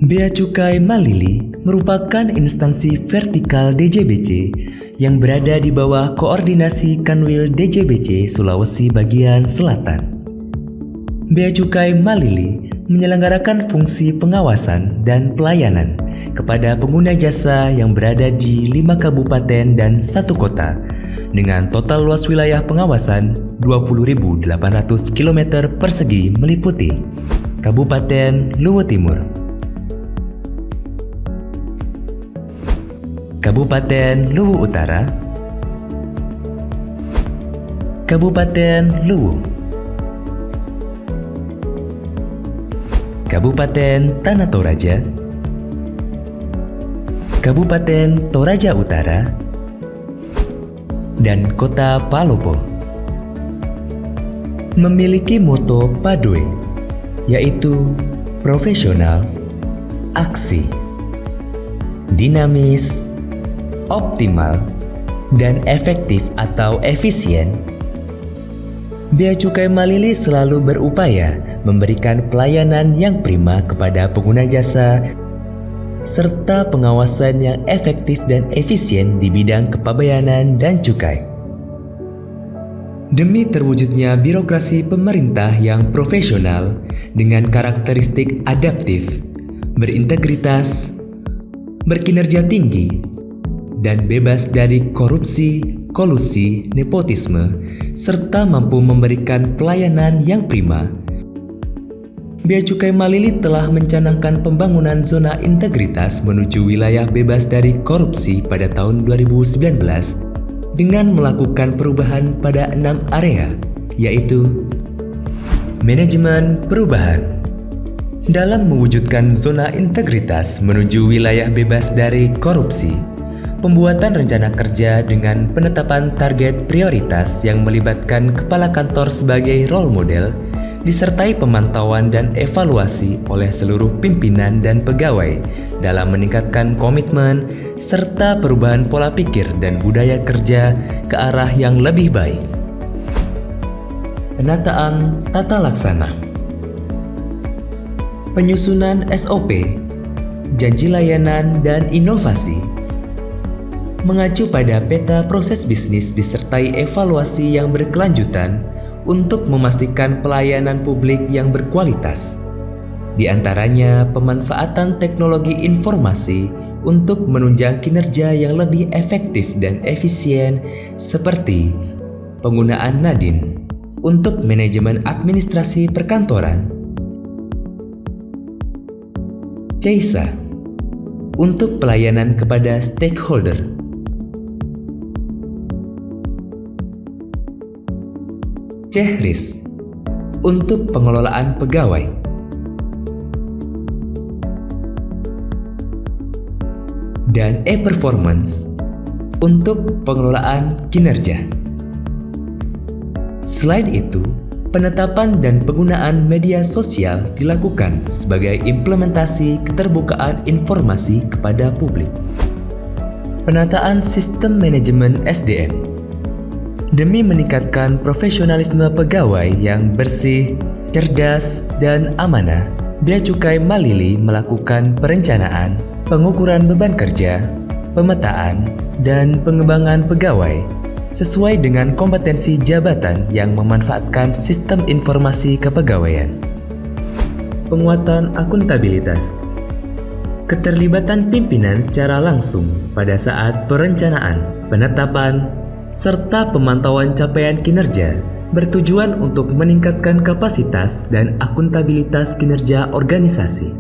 Bea Cukai Malili merupakan instansi vertikal DJBC yang berada di bawah koordinasi Kanwil DJBC Sulawesi Bagian Selatan. Bea Cukai Malili menyelenggarakan fungsi pengawasan dan pelayanan kepada pengguna jasa yang berada di 5 kabupaten dan 1 kota dengan total luas wilayah pengawasan 20.800 km persegi meliputi Kabupaten Luwu Timur, Kabupaten Luwu Utara, Kabupaten Luwu, Kabupaten Tanah Toraja, Kabupaten Toraja Utara, dan Kota Palopo. Memiliki moto PADOE, yaitu profesional, aksi, dinamis, optimal, dan efektif atau efisien. Bea Cukai Malili selalu berupaya memberikan pelayanan yang prima kepada pengguna jasa serta pengawasan yang efektif dan efisien di bidang kepabeanan dan cukai. Demi terwujudnya birokrasi pemerintah yang profesional dengan karakteristik adaptif, berintegritas, berkinerja tinggi, dan bebas dari korupsi, kolusi, nepotisme, serta mampu memberikan pelayanan yang prima, Bea Cukai Malili telah mencanangkan pembangunan zona integritas menuju wilayah bebas dari korupsi pada tahun 2019 dengan melakukan perubahan pada 6 area, yaitu manajemen perubahan. Dalam mewujudkan zona integritas menuju wilayah bebas dari korupsi, pembuatan rencana kerja dengan penetapan target prioritas yang melibatkan kepala kantor sebagai role model, disertai pemantauan dan evaluasi oleh seluruh pimpinan dan pegawai dalam meningkatkan komitmen serta perubahan pola pikir dan budaya kerja ke arah yang lebih baik. Penataan tata laksana, penyusunan SOP, janji layanan dan inovasi, mengacu pada peta proses bisnis disertai evaluasi yang berkelanjutan untuk memastikan pelayanan publik yang berkualitas. Di antaranya pemanfaatan teknologi informasi untuk menunjang kinerja yang lebih efektif dan efisien seperti penggunaan Nadine untuk manajemen administrasi perkantoran, CEISA untuk pelayanan kepada stakeholder, CEHRIS untuk pengelolaan pegawai, dan e-performance untuk pengelolaan kinerja. Selain itu, penetapan dan penggunaan media sosial dilakukan sebagai implementasi keterbukaan informasi kepada publik. Penataan sistem manajemen SDM demi meningkatkan profesionalisme pegawai yang bersih, cerdas, dan amanah, Bea Cukai Malili melakukan perencanaan, pengukuran beban kerja, pemetaan, dan pengembangan pegawai sesuai dengan kompetensi jabatan yang memanfaatkan sistem informasi kepegawaian. Penguatan akuntabilitas, keterlibatan pimpinan secara langsung pada saat perencanaan, penetapan, serta pemantauan capaian kinerja bertujuan untuk meningkatkan kapasitas dan akuntabilitas kinerja organisasi.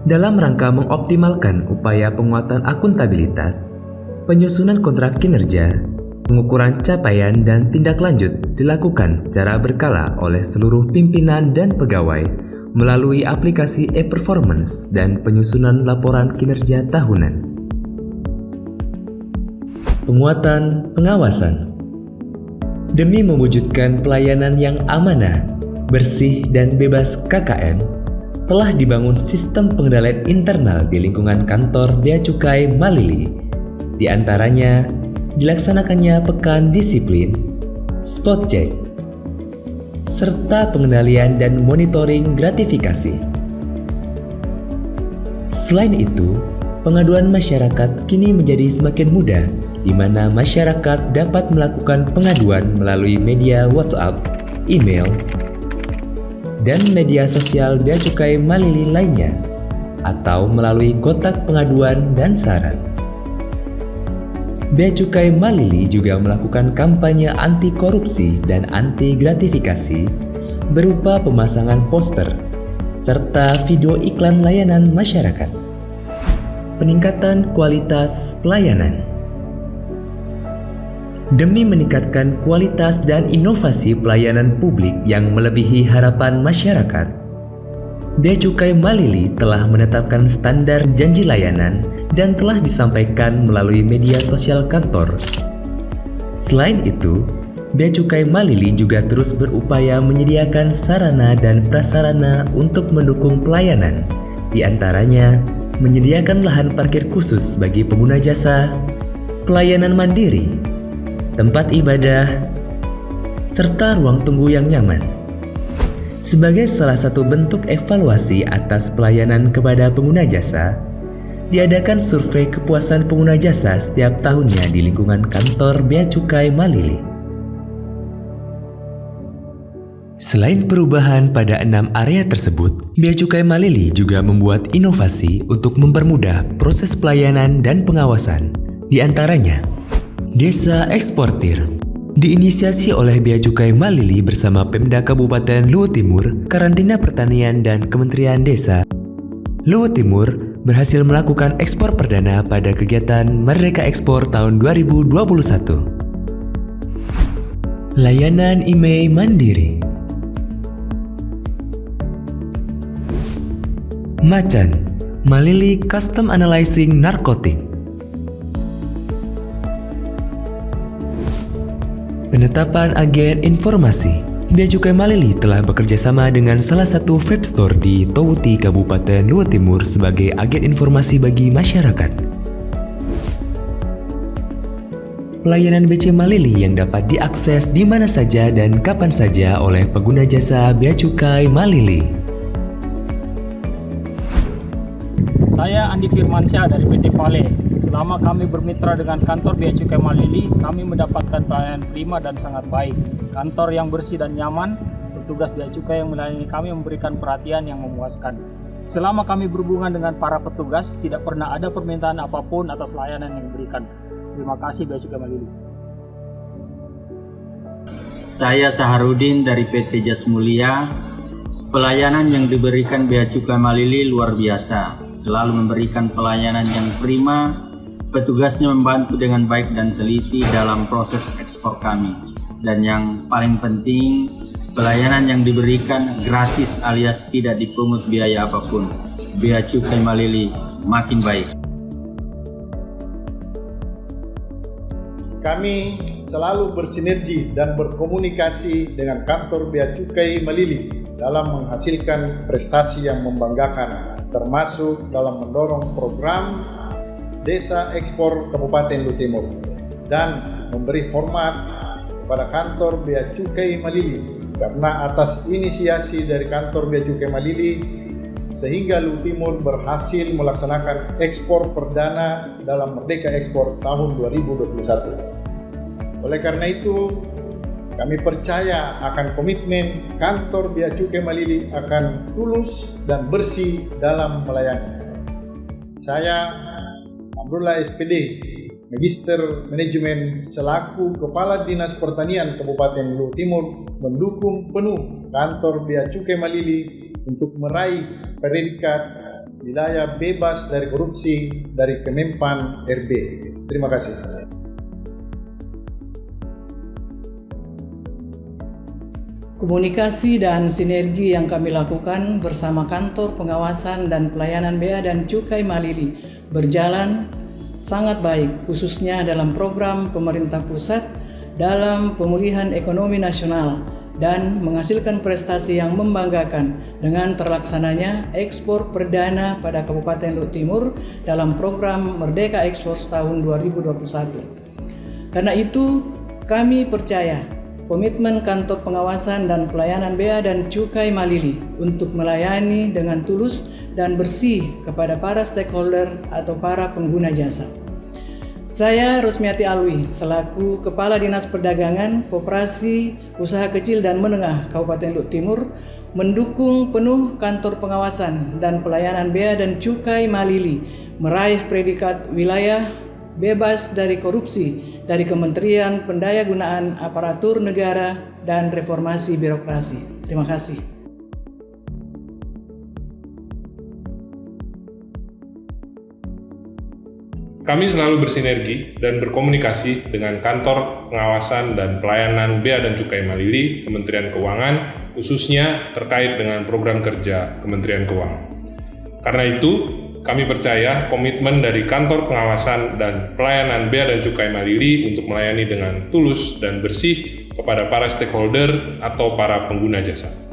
Dalam rangka mengoptimalkan upaya penguatan akuntabilitas, penyusunan kontrak kinerja, pengukuran capaian dan tindak lanjut dilakukan secara berkala oleh seluruh pimpinan dan pegawai melalui aplikasi e-performance dan penyusunan laporan kinerja tahunan. Penguatan pengawasan demi mewujudkan pelayanan yang amanah, bersih, dan bebas KKN, telah dibangun sistem pengendalian internal di lingkungan kantor Bea Cukai Malili. Di antaranya, dilaksanakannya pekan disiplin, spot check, serta pengendalian dan monitoring gratifikasi. Selain itu, pengaduan masyarakat kini menjadi semakin mudah, di mana masyarakat dapat melakukan pengaduan melalui media WhatsApp, email, dan media sosial Bea Cukai Malili lainnya, atau melalui kotak pengaduan dan saran. Bea Cukai Malili juga melakukan kampanye anti korupsi dan anti gratifikasi berupa pemasangan poster serta video iklan layanan masyarakat. Peningkatan kualitas pelayanan. Demi meningkatkan kualitas dan inovasi pelayanan publik yang melebihi harapan masyarakat, Bea Cukai Malili telah menetapkan standar janji layanan dan telah disampaikan melalui media sosial kantor. Selain itu, Bea Cukai Malili juga terus berupaya menyediakan sarana dan prasarana untuk mendukung pelayanan, di antaranya menyediakan lahan parkir khusus bagi pengguna jasa, pelayanan mandiri, tempat ibadah, serta ruang tunggu yang nyaman. Sebagai salah satu bentuk evaluasi atas pelayanan kepada pengguna jasa, diadakan survei kepuasan pengguna jasa setiap tahunnya di lingkungan kantor Bea Cukai Malili. Selain perubahan pada 6 area tersebut, Bea Cukai Malili juga membuat inovasi untuk mempermudah proses pelayanan dan pengawasan. Di antaranya, Desa Eksportir diinisiasi oleh Bea Cukai Malili bersama Pemda Kabupaten Luwu Timur, Karantina Pertanian dan Kementerian Desa. Luwu Timur berhasil melakukan ekspor perdana pada kegiatan Merdeka Ekspor tahun 2021. Layanan IMEI Mandiri. Macan, Malili Custom Analyzing Narkotik. Penetapan agen informasi. Bea Cukai Malili telah bekerjasama dengan salah satu vape store di Towuti, Kabupaten Luwu Timur sebagai agen informasi bagi masyarakat. Pelayanan BC Malili yang dapat diakses di mana saja dan kapan saja oleh pengguna jasa Bea Cukai Malili. Saya Andi Firmansyah dari PT Vale. Selama kami bermitra dengan kantor Bea Cukai Malili, kami mendapatkan pelayanan prima dan sangat baik. Kantor yang bersih dan nyaman, petugas Bea Cukai yang melayani kami memberikan perhatian yang memuaskan. Selama kami berhubungan dengan para petugas, tidak pernah ada permintaan apapun atas layanan yang diberikan. Terima kasih Bea Cukai Malili. Saya Saharudin dari PT Jas Mulia. Pelayanan yang diberikan Bea Cukai Malili luar biasa, selalu memberikan pelayanan yang prima. Petugasnya membantu dengan baik dan teliti dalam proses ekspor kami. Dan yang paling penting, pelayanan yang diberikan gratis alias tidak dipungut biaya apapun. Bea Cukai Malili makin baik. Kami selalu bersinergi dan berkomunikasi dengan kantor Bea Cukai Malili dalam menghasilkan prestasi yang membanggakan, termasuk dalam mendorong program Desa Ekspor Kabupaten Luwu Timur dan memberi hormat kepada kantor Bea Cukai Malili karena atas inisiasi dari kantor Bea Cukai Malili sehingga Luwu Timur berhasil melaksanakan ekspor perdana dalam Merdeka Ekspor tahun 2021. Oleh karena itu, kami percaya akan komitmen kantor Bea Cukai Malili akan tulus dan bersih dalam melayani. Saya, Abdullah SPD, Magister Manajemen selaku Kepala Dinas Pertanian Kabupaten Luwu Timur, mendukung penuh kantor Bea Cukai Malili untuk meraih predikat wilayah bebas dari korupsi dari Kemenpan RB. Terima kasih. Komunikasi dan sinergi yang kami lakukan bersama Kantor Pengawasan dan Pelayanan Bea dan Cukai Malili berjalan sangat baik, khususnya dalam program pemerintah pusat dalam pemulihan ekonomi nasional dan menghasilkan prestasi yang membanggakan dengan terlaksananya ekspor perdana pada Kabupaten Luwu Timur dalam program Merdeka Ekspor tahun 2021. Karena itu, kami percaya komitmen Kantor Pengawasan dan Pelayanan Bea dan Cukai Malili untuk melayani dengan tulus dan bersih kepada para stakeholder atau para pengguna jasa. Saya Rusmiati Alwi, selaku Kepala Dinas Perdagangan, Koperasi, Usaha Kecil dan Menengah Kabupaten Luhut Timur, mendukung penuh Kantor Pengawasan dan Pelayanan Bea dan Cukai Malili meraih predikat wilayah bebas dari korupsi dari Kementerian Pendayagunaan Aparatur Negara dan Reformasi Birokrasi. Terima kasih. Kami selalu bersinergi dan berkomunikasi dengan Kantor Pengawasan dan Pelayanan Bea dan Cukai Malili, Kementerian Keuangan, khususnya terkait dengan program kerja Kementerian Keuangan. Karena itu, kami percaya komitmen dari Kantor Pengawasan dan Pelayanan Bea dan Cukai Malili untuk melayani dengan tulus dan bersih kepada para stakeholder atau para pengguna jasa.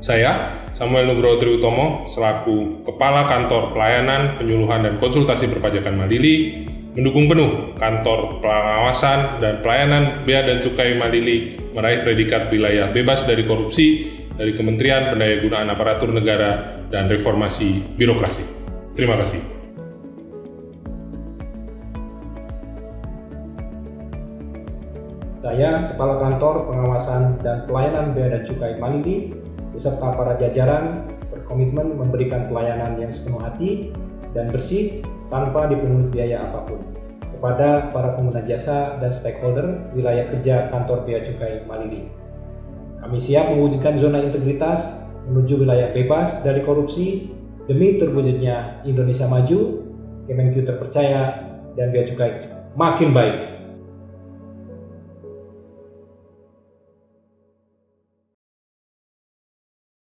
Saya, Samuel Nugroho Triutomo, selaku Kepala Kantor Pelayanan, Penyuluhan dan Konsultasi Perpajakan Malili, mendukung penuh Kantor Pengawasan dan Pelayanan Bea dan Cukai Malili meraih predikat wilayah bebas dari korupsi dari Kementerian Pendayagunaan Aparatur Negara dan Reformasi Birokrasi. Terima kasih. Saya, Kepala Kantor Pengawasan dan Pelayanan Bea dan Cukai Malili, beserta para jajaran berkomitmen memberikan pelayanan yang sepenuh hati dan bersih tanpa dipungut biaya apapun kepada para pengguna jasa dan stakeholder wilayah kerja Kantor Bea Cukai Malili. Kami siap mewujudkan zona integritas menuju wilayah bebas dari korupsi demi terwujudnya Indonesia maju, Kemenq terpercaya, dan Bea Cukai makin baik.